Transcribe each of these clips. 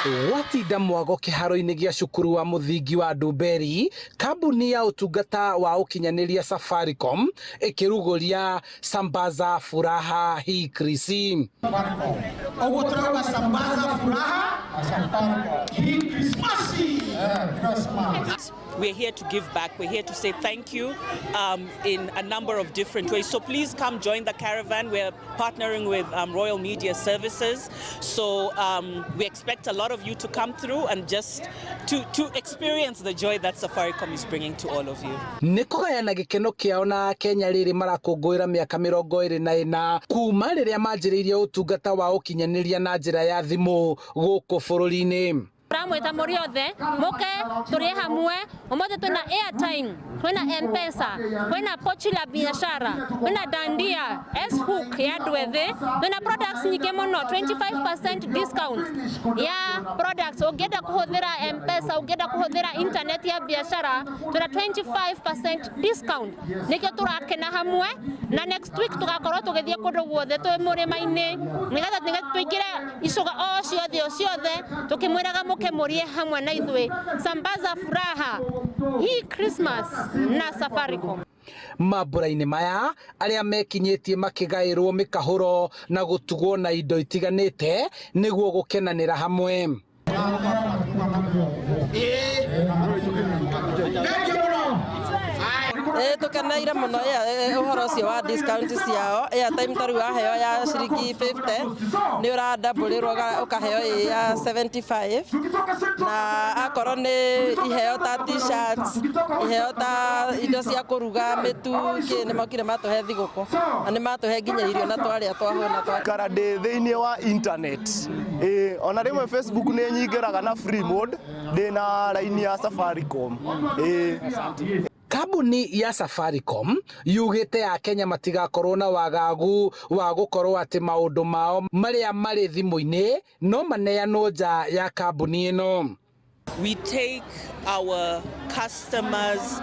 Watinda Mwago kĩharo-inĩ gĩa cukuru wa mũthingi wa Ndumberi, kambuni ya ũtungata wa ũkinyanĩria Safaricom ĩkĩrugũria Sambaza, Furaha, Krisi. Ogo turauga Sambaza, Furaha, Safaricom, Krisi. We're here to give back. We're here to say thank you in a number of different ways. So please come join the caravan. We're partnering with Royal Media Services. So we expect a lot of you to come through and just to experience the joy that Safaricom is bringing to all of you. Nĩkũgayana gĩkeno kĩao na Kenya rĩrĩ marakũngũĩra mĩaka 24 kuma rĩrĩa manjĩrĩirie ũtungata wa ũkinyanĩria na njĩra ya thimũ gũkũ bũrũri-inĩ. Ramweta muriothe muke turi hamwe umoja twina airtime twina M-Pesa twina pochi la biashara twina dandia S-hook ya ndwethe twina products nyingi muno 25% discount ya products ungenda kuhuthira M-Pesa ungenda kuhuthira internet ya biashara twina 25% discount nikyo turakena hamwe na next week tugakorwo tugithie kundu guothe twi murima-ini nigetha twikire icuga o ciothe tukimwiraga murie hamwe na ithuĩ Sambaza, Furaha, hii Christmas na Safaricom. Mambura-inĩ maya arĩa mekinyĩtie makĩgaĩrwo mĩkahũro na gũtugwo na indo itiganĩte nĩguo gũkenanĩra hamwe. Tukeneire muno uhoro ucio wa discount ciao airtime tari waheo ya ciringi 50 ni uradabulirwo ukaheo ya 75 na akorwo ni iheo ta t-shirts iheo ta indo cia kuruga mitu ni mokire matuhe thiguku na ni matuhe nginya irio na twaria twahuna karade thiini wa internet ona rimwe Facebook ni nyingiraga na free mode ndina line ya Safaricom Kambuni ya Safaricom yugĩte ya Kenya matigakorwo na wagagu wa gũkorwo atĩ maũndũ mao marĩa marĩ thimũ-inĩ no maneanwo nja ya kambuni ĩno. We take our customers'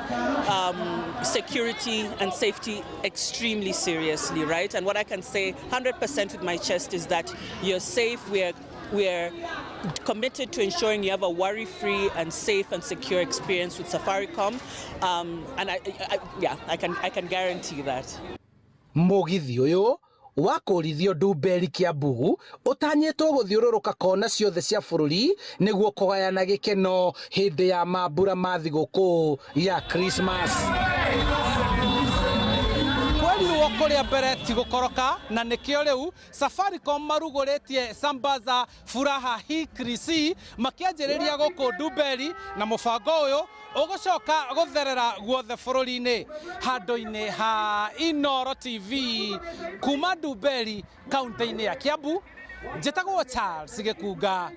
security and safety extremely seriously, right? And what I can say 100% with my chest is that you're safe. We're committed to ensuring you have a worry-free and safe and secure experience with Safaricom, and I can guarantee that. Mũgithi ũyũ wa kũrithio Ndumberi Kiambu ũtanyĩtwo gũthiũrũrũka kona ciothe cia bũrũri nĩguo kũgayana gĩkeno hĩndĩ ya mambura ma thigũkũ ya Christmas. Kwĩrwo kũrĩa mbere ti gũkoroka na nĩkĩo rĩu Safaricom marugũrĩtie Sambaza, Furaha, Krisi makĩanjĩrĩria gũkũ Ndumberi na mũbango ũyũ ũgũcoka gũtherera guothe bũrũri-inĩ handũ-inĩ ha Inooro TV kuma Ndumberi kaunti-inĩ ya Kiambu. Njĩtagwo Charles Gĩkunga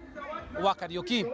wa Kariũki.